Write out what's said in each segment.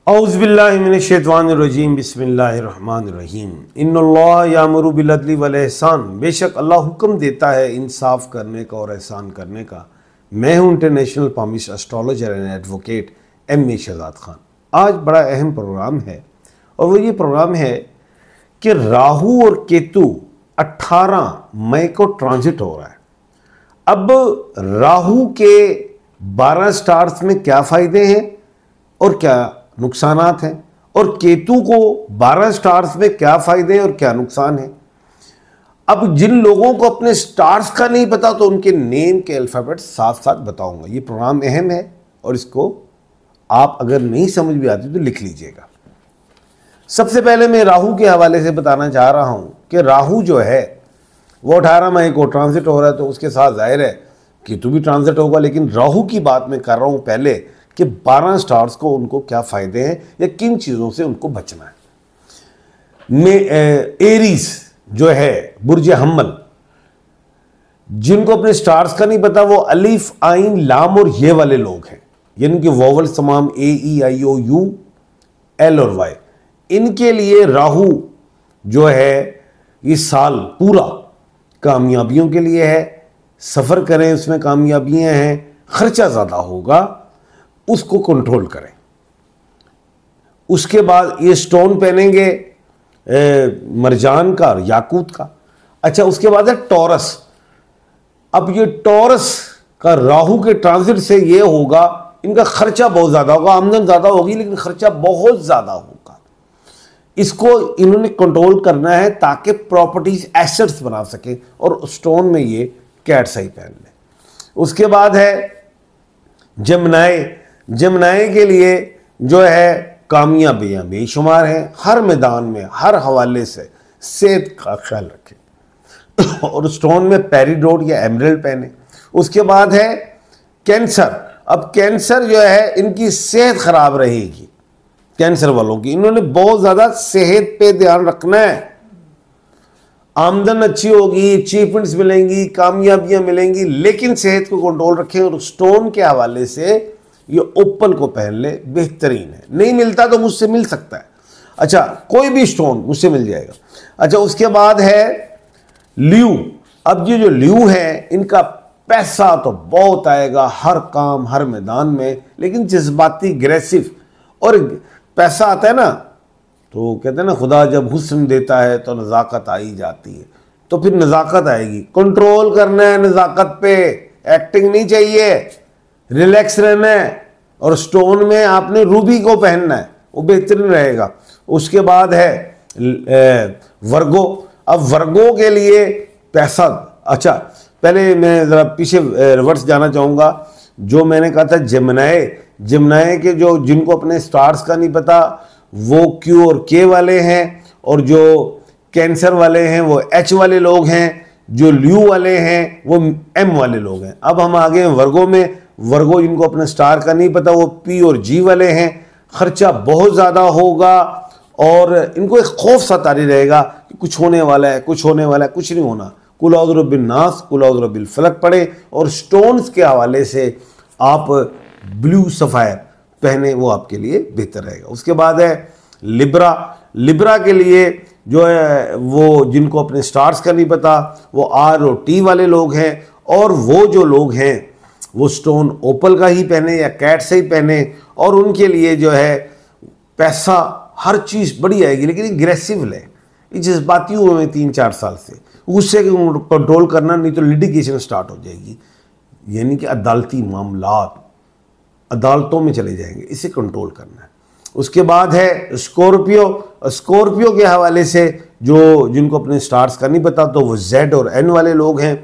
औज़ुबिल्लाहिमिनश्शैतानिर्रजीम बिस्मिल्लाहिर्रहमानिर्रहीम इन्नल्लाह यामुरु बिल अदली वल एहसान। बेशक अल्लाह हुक्म देता है इंसाफ करने का और एहसान करने का। मैं हूँ international palmist astrologer and advocate MA. Shahzad Khan. आज बड़ा अहम प्रोग्राम है और वो ये प्रोग्राम है कि राहु और केतु 18 मई को ट्रांजिट हो रहा है। अब राहु के 12 स्टार्स में क्या फ़ायदे हैं और क्या नुकसानात हैं, और केतु को 12 स्टार्स में क्या फ़ायदे हैं और क्या नुकसान है। अब जिन लोगों को अपने स्टार्स का नहीं पता तो उनके नेम के अल्फ़ाबेट साथ साथ बताऊंगा। ये प्रोग्राम अहम है और इसको आप अगर नहीं समझ भी आती तो लिख लीजिएगा। सबसे पहले मैं राहु के हवाले से बताना चाह रहा हूं कि राहु जो है वो 18 मई को ट्रांजिट हो रहा है, तो उसके साथ जाहिर है केतु भी ट्रांजिट होगा। लेकिन राहु की बात मैं कर रहा हूं पहले कि 12 स्टार्स को उनको क्या फ़ायदे हैं या किन चीज़ों से उनको बचना है। एरीज जो है बुर्ज हम्मल, जिनको अपने स्टार्स का नहीं पता वो अलिफ आइन लाम और ये वाले लोग हैं, यानी कि वोवल्स तमाम AEIOU L और Y। इनके लिए राहु जो है ये साल पूरा कामयाबियों के लिए है। सफ़र करें उसमें कामयाबियां हैं, खर्चा ज़्यादा होगा, उसको कंट्रोल करें। उसके बाद ये स्टोन पहनेंगे मरजान का और याकूत का। अच्छा, उसके बाद है टॉरस। अब ये टॉरस का राहु के ट्रांजिट से ये होगा, इनका खर्चा बहुत ज़्यादा होगा, आमदन ज़्यादा होगी लेकिन खर्चा बहुत ज़्यादा होगा। इसको इन्होंने कंट्रोल करना है ताकि प्रॉपर्टीज एसेट्स बना सके, और स्टोन में ये कैट्स आई पहन ले। उसके बाद है जमनाए। जमनाए के लिए जो है कामयाबियां बेशुमार हैं, हर मैदान में हर हवाले से सेहत का ख्याल रखें और स्टोन में पेरिडोट या एमरल्ड पहने। उसके बाद है कैंसर। अब कैंसर जो है इनकी सेहत खराब रहेगी, कैंसर वालों की। इन्होंने बहुत ज़्यादा सेहत पे ध्यान रखना है। आमदन अच्छी होगी, अचीवमेंट्स मिलेंगी, कामयाबियां मिलेंगी, लेकिन सेहत को कंट्रोल रखें। और स्टोन के हवाले से ये ओपल को पहन ले, बेहतरीन है। नहीं मिलता तो मुझसे मिल सकता है। अच्छा, कोई भी स्टोन मुझसे मिल जाएगा। अच्छा, उसके बाद है ल्यू। अब ये जो ल्यू है इनका पैसा तो बहुत आएगा हर काम हर मैदान में, लेकिन जज्बाती अग्रेसिव। और पैसा आता है ना तो कहते हैं ना, खुदा जब हुस्न देता है तो नज़ाकत आई जाती है। तो फिर नज़ाकत आएगी, कंट्रोल करना है नज़ाकत पे, एक्टिंग नहीं चाहिए, रिलैक्स रहना है। और स्टोन में आपने रूबी को पहनना है, वो बेहतरीन रहेगा। उसके बाद है वर्गो। अब वर्गो के लिए पैसा। अच्छा, पहले मैं ज़रा पीछे रिवर्स जाना चाहूँगा। जो मैंने कहा था जमनाए, जमनाए के जो जिनको अपने स्टार्स का नहीं पता वो Q और K वाले हैं, और जो कैंसर वाले हैं वो H वाले लोग हैं, जो ल्यू वाले हैं वो M वाले लोग हैं। अब हम आगे वर्गो में। वर्गो जिनको अपने स्टार का नहीं पता वो P और G वाले हैं। खर्चा बहुत ज़्यादा होगा और इनको एक खौफ सतारी रहेगा कि कुछ होने वाला है, कुछ होने वाला है। कुछ नहीं होना। कुल औज़ु बिर्रब्बिन नास, कुल औज़ु बिरब्बिल फलक पढ़े। और स्टोन्स के हवाले से आप ब्लू सफ़ायर पहने, वो आपके लिए बेहतर रहेगा। उसके बाद है लिब्रा। लिब्रा के लिए जो है वो जिनको अपने स्टार्स का नहीं पता वो R और T वाले लोग हैं, और वो जो लोग हैं वो स्टोन ओपल का ही पहने या कैट से ही पहने। और उनके लिए जो है पैसा हर चीज़ बड़ी आएगी, लेकिन एग्रेसिव ले। ये जज्बाती हुए हैं 3-4 साल से, उससे कंट्रोल करना, नहीं तो लिटिगेशन स्टार्ट हो जाएगी, यानी कि अदालती मामलात, अदालतों में चले जाएंगे। इसे कंट्रोल करना है। उसके बाद है स्कॉर्पियो। स्कॉर्पियो के हवाले से जो जिनको अपने स्टार्स का नहीं पता तो वो Z और N वाले लोग हैं।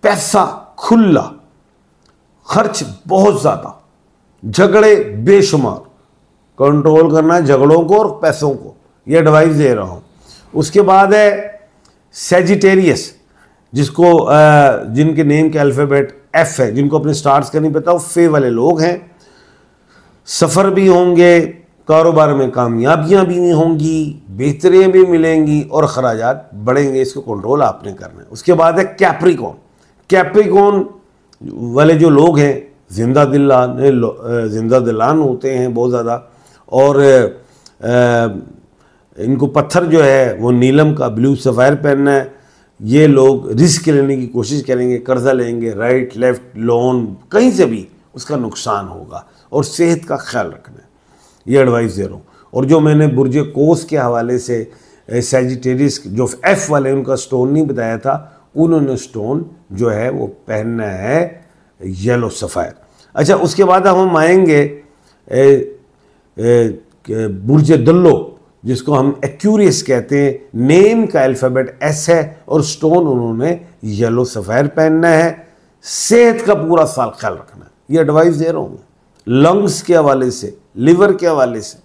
पैसा खुला, खर्च बहुत ज़्यादा, झगड़े बेशुमार। कंट्रोल करना है झगड़ों को और पैसों को, ये एडवाइस दे रहा हूँ। उसके बाद है सेजिटेरियस, जिसको जिनके नेम के अल्फ़ाबेट F है, जिनको अपने स्टार्स का नहीं पता वो फे वाले लोग हैं। सफ़र भी होंगे, कारोबार में कामयाबियां भी नहीं होंगी, बेहतरियाँ भी मिलेंगी और खराजात बढ़ेंगे। इसको कंट्रोल आपने करना है। उसके बाद है कैप्रिकॉन। कैप्रिकॉन वाले जो लोग हैं जिंदा दिलान होते हैं बहुत ज़्यादा, और इनको पत्थर जो है वो नीलम का ब्लू सफ़ायर पहनना है। ये लोग रिस्क लेने की कोशिश करेंगे, कर्जा लेंगे, राइट लेफ्ट लोन कहीं से भी, उसका नुकसान होगा और सेहत का ख्याल रखना है, ये एडवाइस दे रहा हूँ। और जो मैंने बुर्ज कोस के हवाले से सैजिटेरियस जो एफ वाले उनका स्टोन नहीं बताया था, उन्होंने स्टोन जो है वो पहनना है येलो सफ़ायर। अच्छा, उसके बाद हम आएंगे बुर्ज दल्लो जिसको हम एक्यूरियस कहते हैं। नेम का अल्फ़ाबेट एस है और स्टोन उन्होंने येलो सफ़ायर पहनना है। सेहत का पूरा साल ख्याल रखना है, ये एडवाइस दे रहा हूँ मैं। लंग्स के हवाले से, लिवर के हवाले से,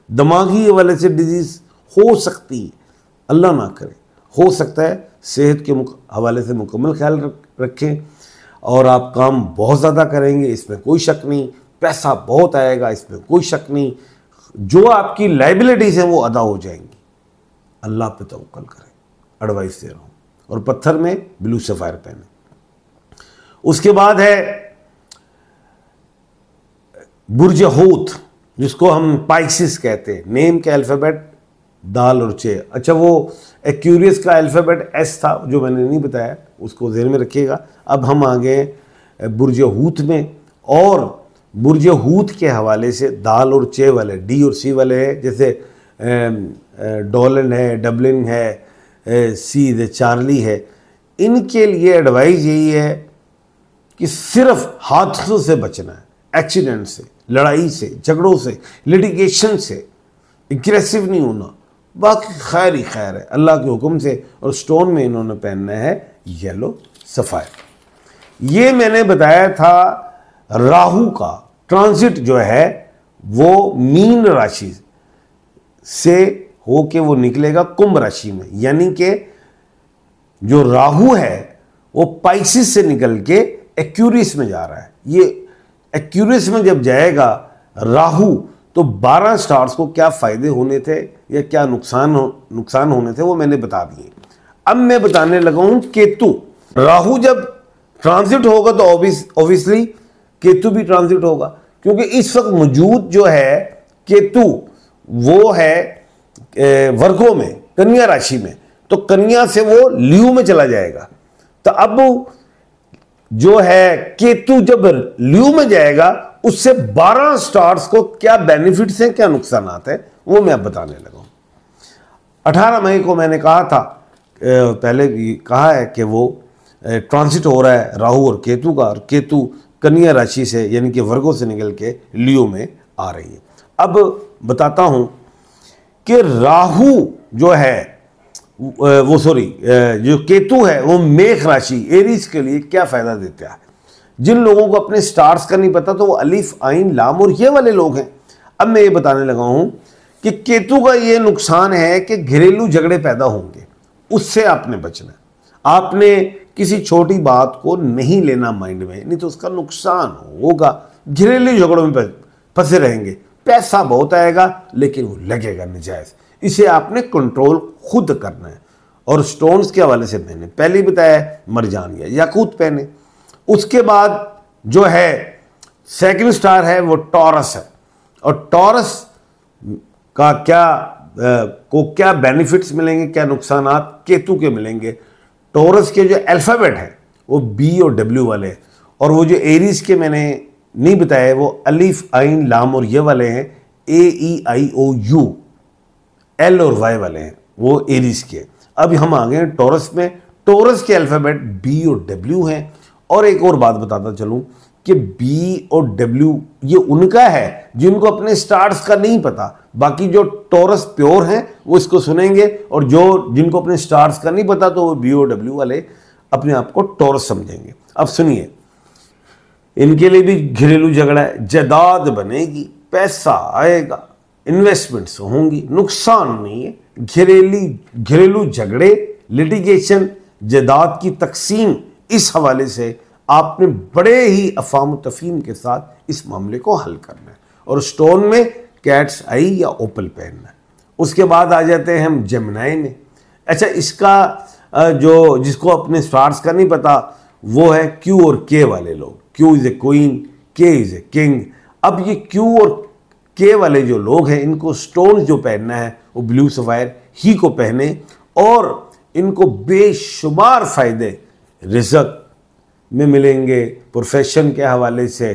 दिमागी हवाले से डिजीज़ हो सकती है, अल्लाह ना करे, हो सकता है। सेहत के हवाले से मुकम्मल ख्याल रखें। और आप काम बहुत ज़्यादा करेंगे, इसमें कोई शक नहीं, पैसा बहुत आएगा, इसमें कोई शक नहीं। जो आपकी लाइबिलिटीज़ हैं वो अदा हो जाएंगी। अल्लाह पे तवक्कल करें, एडवाइस दे रहा हूँ। और पत्थर में ब्लू सफ़ायर पहने। उसके बाद है बुर्ज हूत जिसको हम पाइसिस कहते हैं। नेम के अल्फ़ाबेट दाल और चे। अच्छा, वो एक्यूरियस का अल्फ़ाबेट एस था जो मैंने नहीं बताया, उसको ध्यान में रखिएगा। अब हम आ गए बुर्ज हूत में, और बुर्ज हूत के हवाले से दाल और चे वाले, डी और सी वाले हैं, जैसे डॉलन है, डबलिन है, सी द चार्ली है। इनके लिए एडवाइस यही है कि सिर्फ हादसों से बचना है, एक्सीडेंट से, लड़ाई से, झगड़ों से, लिटिगेशन से, एग्रेसिव नहीं होना। बाकी खैर ही खैर है अल्लाह के हुक्म से। और स्टोन में इन्होंने पहनना है येलो सफ़ायर। ये मैंने बताया था राहु का ट्रांजिट जो है वो मीन राशि से होके वो निकलेगा कुंभ राशि में, यानी कि जो राहु है वो पाइसिस से निकल के एक्यूरियस में जा रहा है। ये एक्यूरियस में जब जाएगा राहु, तो 12 स्टार्स को क्या फ़ायदे होने थे या क्या नुकसान होने थे वो मैंने बता दिए। अब मैं बताने लगा हूँ केतु। राहु जब ट्रांजिट होगा तो ऑब्वियसली केतु भी ट्रांजिट होगा, क्योंकि इस वक्त मौजूद जो है केतु वो है वर्गों में, कन्या राशि में, तो कन्या से वो लियो में चला जाएगा। तो अब जो है केतु जब लियो में जाएगा उससे 12 स्टार्स को क्या बेनिफिट्स हैं, क्या नुकसान हैं, वो मैं अब बताने लगा हूं। 18 मई को मैंने कहा था, पहले भी कहा है कि वो ट्रांसिट हो रहा है राहु और केतु का, और केतु कन्या राशि से यानी कि वर्गों से निकल के लियो में आ रही है। अब बताता हूं कि राहु जो है जो केतु है वो मेष राशि एरीज के लिए क्या फायदा देता है। जिन लोगों को अपने स्टार्स का नहीं पता तो वो अलिफ, आइन, लाम और ये वाले लोग हैं। अब मैं ये बताने लगा हूं कि केतु का ये नुकसान है कि घरेलू झगड़े पैदा होंगे, उससे आपने बचना है। आपने किसी छोटी बात को नहीं लेना माइंड में, नहीं तो उसका नुकसान होगा। घरेलू झगड़ों में फंसे रहेंगे, पैसा बहुत आएगा लेकिन वो लगेगा नजायज। इसे आपने कंट्रोल खुद करना है। और स्टोन्स के हवाले से मैंने पहले ही बताया, मरजान या याकूत पहने। उसके बाद जो है सेकंड स्टार है वो टॉरस है, और टॉरस का क्या बेनिफिट्स मिलेंगे, क्या नुकसानात केतु के मिलेंगे। टॉरस के जो अल्फ़ाबेट है वो बी और डब्ल्यू वाले हैं, और वो जो एरीज के मैंने नहीं बताए वो अलिफ, आइन, लाम और ये वाले हैं, ए, ई, आई, ओ, यू, एल और वाई वाले हैं, वो एरीज के। अब हम आ गए टॉरस में। टॉरस के अल्फ़ाबेट बी और डब्ल्यू हैं। और एक और बात बताता चलूं कि बी और डब्ल्यू ये उनका है जिनको अपने स्टार्स का नहीं पता। बाकी जो टॉरस प्योर हैं वो इसको सुनेंगे, और जिनको अपने स्टार्स का नहीं पता तो वो बी और डब्ल्यू वाले अपने आप को टॉरस समझेंगे। अब सुनिए, इनके लिए भी घरेलू झगड़ा है, जायदाद बनेगी, पैसा आएगा, इन्वेस्टमेंट्स होंगी, नुकसान नहीं है। घरेलू झगड़े, लिटिगेशन, जायदाद की तकसीम, इस हवाले से आपने बड़े ही अफाम तफहीम के साथ इस मामले को हल करना है। और स्टोन में कैट्स आई या ओपल पहनना है। उसके बाद आ जाते हैं हम जेमिनी में। अच्छा, इसका जिसको अपने स्टार्स का नहीं पता वो है क्यू और के वाले लोग। क्यू इज़ ए क्वीन, के इज़ ए किंग। अब ये क्यू और के वाले जो लोग हैं इनको स्टोन जो पहनना है वो ब्लू सफायर ही को पहने, और इनको बेशुमार फायदे रिज़्क में मिलेंगे, प्रोफेशन के हवाले से,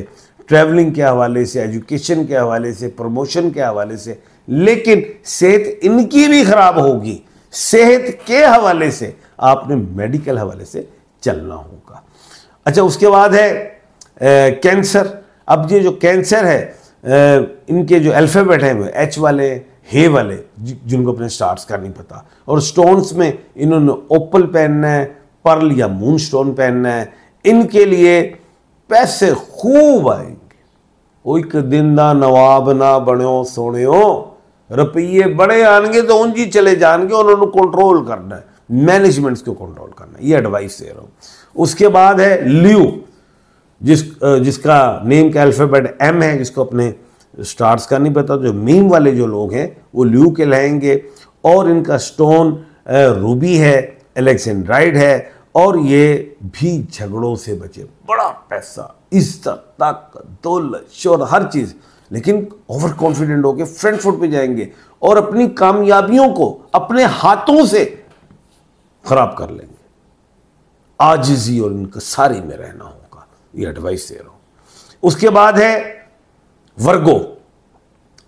ट्रैवलिंग के हवाले से, एजुकेशन के हवाले से, प्रमोशन के हवाले से। लेकिन सेहत इनकी भी खराब होगी। सेहत के हवाले से आपने मेडिकल हवाले से चलना होगा। अच्छा, उसके बाद है कैंसर। अब ये जो कैंसर है, इनके जो अल्फ़ाबेट हैं वो एच वाले, हे वाले, जिनको अपने स्टार्स का नहीं पता। और स्टोन्स में इन्होंने ओपल पहनना है, पर्ल या मून स्टोन पहनना है। इनके लिए पैसे खूब आएंगे। ਉਹ ਇੱਕ दिन ਦਾ नवाब ना बनो सोनियो, रुपये बड़े आएंगे तो उन जी चले जाएंगे। उन्होंने कंट्रोल करना है, मैनेजमेंट्स को कंट्रोल करना है, ये एडवाइस दे रहा हूँ। उसके बाद है लियो, जिसका नेम का अल्फ़ाबेट एम है, जिसको अपने स्टार्स का नहीं पता। जो मीम वाले जो लोग हैं वो लियो के लाएंगे। और इनका स्टोन रूबी है, एलेक्जेंड्राइड है, और ये भी झगड़ों से बचे। बड़ा पैसा, इज्जत, ताकत, दौलत, शोहरत, हर चीज़, लेकिन ओवर कॉन्फिडेंट होकर फ्रंट फुट पे जाएंगे और अपनी कामयाबियों को अपने हाथों से खराब कर लेंगे। आजिज़ी और इनकसारी में रहना होगा, ये एडवाइस दे रहा हूँ। उसके बाद है वर्गो।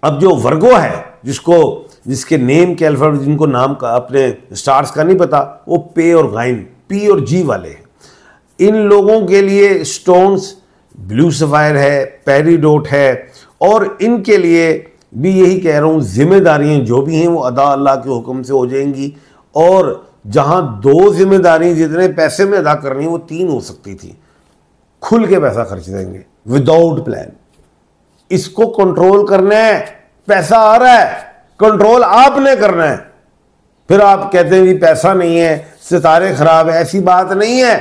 अब जो वर्गो है, जिसके नेम के अल्फाबेट, जिनको नाम का अपने स्टार्स का नहीं पता, वो पे और गाइन, पी और जी वाले हैं। इन लोगों के लिए स्टोन्स ब्लू सफायर है, पेरीडोट है, और इनके लिए भी यही कह रहा हूँ, जिम्मेदारियाँ जो भी हैं वो अदा अल्लाह के हुक्म से हो जाएंगी। और जहाँ 2 जिम्मेदारियाँ जितने पैसे में अदा करनी वो 3 हो सकती थी। खुल के पैसा खर्च देंगे विदाउट प्लान। इसको कंट्रोल करना है। पैसा आ रहा है, कंट्रोल आपने करना है। फिर आप कहते हैं कि पैसा नहीं है, सितारे खराब है, ऐसी बात नहीं है।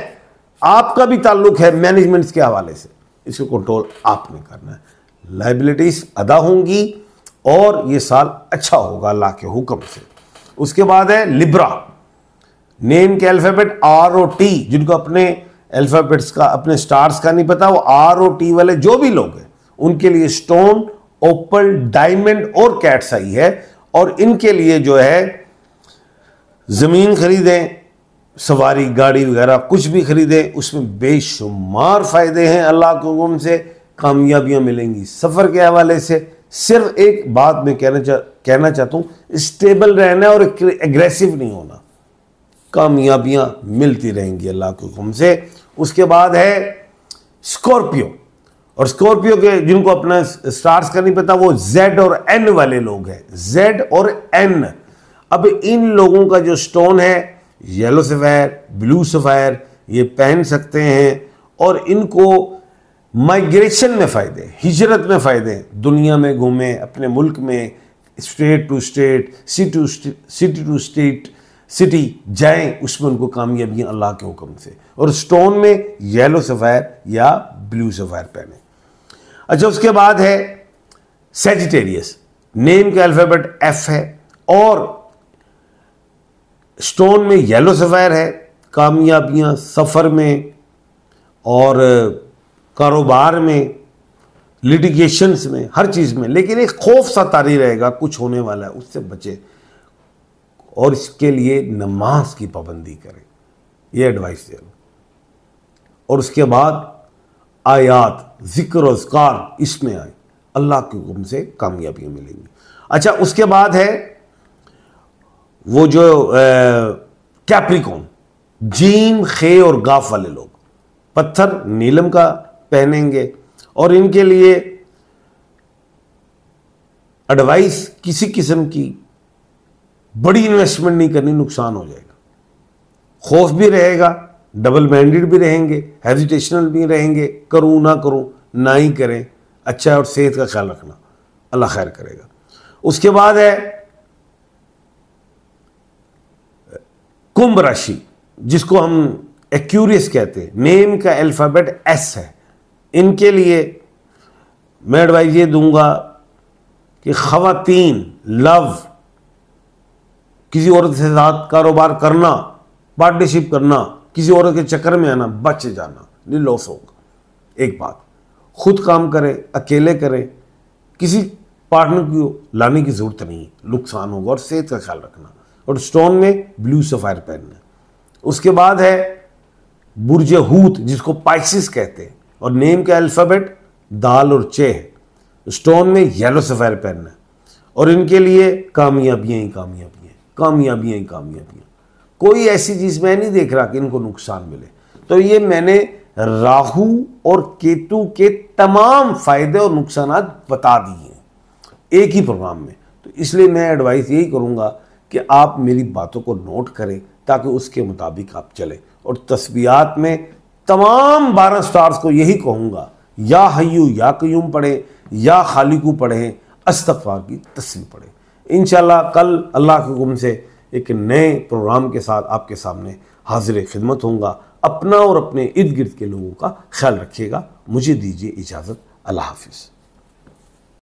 आपका भी ताल्लुक है मैनेजमेंट्स के हवाले से, इसको कंट्रोल आपने करना है। लाइबिलिटीज अदा होंगी और ये साल अच्छा होगा अल्लाह के हुक्म से। उसके बाद है लिब्रा। नेम के अल्फ़ाबेट आर और टी, जिनको अपने अल्फ़ाबेट्स का, अपने स्टार्स का नहीं पता, वो आर और टी वाले जो भी लोग हैं उनके लिए स्टोन, ओपल, डायमंड और कैट्स आई है। और इनके लिए जो है ज़मीन खरीदें, सवारी गाड़ी वगैरह कुछ भी खरीदें, उसमें बेशुमार फ़ायदे हैं। अल्लाह के हुक्म से कामयाबियाँ मिलेंगी। सफ़र के हवाले से सिर्फ एक बात मैं कहना चाहता हूँ, स्टेबल रहना और एग्रेसिव नहीं होना। कामयाबियाँ मिलती रहेंगी अल्लाह के हुक्म से। उसके बाद है स्कॉर्पियो। और स्कॉर्पियो के जिनको अपना स्टार्स का नहीं पता, वो जेड और एन वाले लोग हैं। जेड और एन। अब इन लोगों का जो स्टोन है येलो सफ़ायर, ब्लू सफ़ायर, ये पहन सकते हैं। और इनको माइग्रेशन में फ़ायदे, हिजरत में फ़ायदे, दुनिया में घूमें, अपने मुल्क में state to state, city to city जाएं, उसमें उनको कामयाबियाँ अल्लाह के हुक्म से। और स्टोन में येलो सफ़ायर या ब्लू सफ़ायर पहने। अच्छा, उसके बाद है सेजिटेरियस। नेम के अल्फ़ाबेट एफ है और स्टोन में येलो सफ़ायर है। कामयाबियाँ सफ़र में और कारोबार में, लिटिगेशंस में, हर चीज़ में। लेकिन एक खौफ सा तारी रहेगा, कुछ होने वाला है, उससे बचे। और इसके लिए नमाज की पाबंदी करें, ये एडवाइस दे रहा हूँ। और उसके बाद आयात, ज़िक्र और ज़कार इसमें आए, अल्लाह के हुक्म से कामयाबियाँ मिलेंगी। अच्छा, उसके बाद है वो जो कैप्रिकॉन, जीम, खे और गाफ वाले लोग पत्थर नीलम का पहनेंगे। और इनके लिए एडवाइस, किसी किस्म की बड़ी इन्वेस्टमेंट नहीं करनी, नुकसान हो जाएगा। खौफ भी रहेगा, डबल माइंडेड भी रहेंगे, हेजिटेशनल भी रहेंगे, करूं ना करूं, ना ही करें। अच्छा, और सेहत का ख्याल रखना, अल्लाह खैर करेगा। उसके बाद है कुंभ राशि, जिसको हम एक्यूरियस कहते हैं। नेम का अल्फ़ाबेट एस है। इनके लिए मैं एडवाइस ये दूंगा कि ख़वातीन, लव, किसी औरत से साथ कारोबार करना, पार्टनरशिप करना, किसी औरत के चक्कर में आना, बच जाना, नहीं लॉस होगा। एक बात, खुद काम करें, अकेले करें, किसी पार्टनर को लाने की ज़रूरत नहीं है, नुकसान होगा। और सेहत का ख्याल रखना। और स्टोन में ब्लू सफ़ायर पहनना। उसके बाद है बुर्ज हूत, जिसको पाइसिस कहते हैं, और नेम का अल्फ़ाबेट दाल और चे है। स्टोन में येलो सफ़ायर पहनना है। और इनके लिए कामयाबियाँ ही कामयाबियाँ, कामयाबियाँ ही कामयाबियाँ। कोई ऐसी चीज़ मैं नहीं देख रहा कि इनको नुकसान मिले। तो ये मैंने राहु और केतु के तमाम फायदे और नुकसान बता दिए हैं एक ही प्रोग्राम में। तो इसलिए मैं एडवाइस यही करूँगा कि आप मेरी बातों को नोट करें ताकि उसके मुताबिक आप चलें। और तस्बीहात में तमाम 12 स्टार्स को यही कहूँगा, या हय्यू या कय्यूम पढ़ें, या खालिकू पढ़ें, अस्तगफार की तस्बीह पढ़ें। इंशाअल्लाह कल अल्लाह के हुक्म से एक नए प्रोग्राम के साथ आपके सामने हाजिर खिदमत होऊंगा। अपना और अपने इर्द गिर्द के लोगों का ख्याल रखिएगा। मुझे दीजिए इजाज़त। अल्लाह हाफिज़।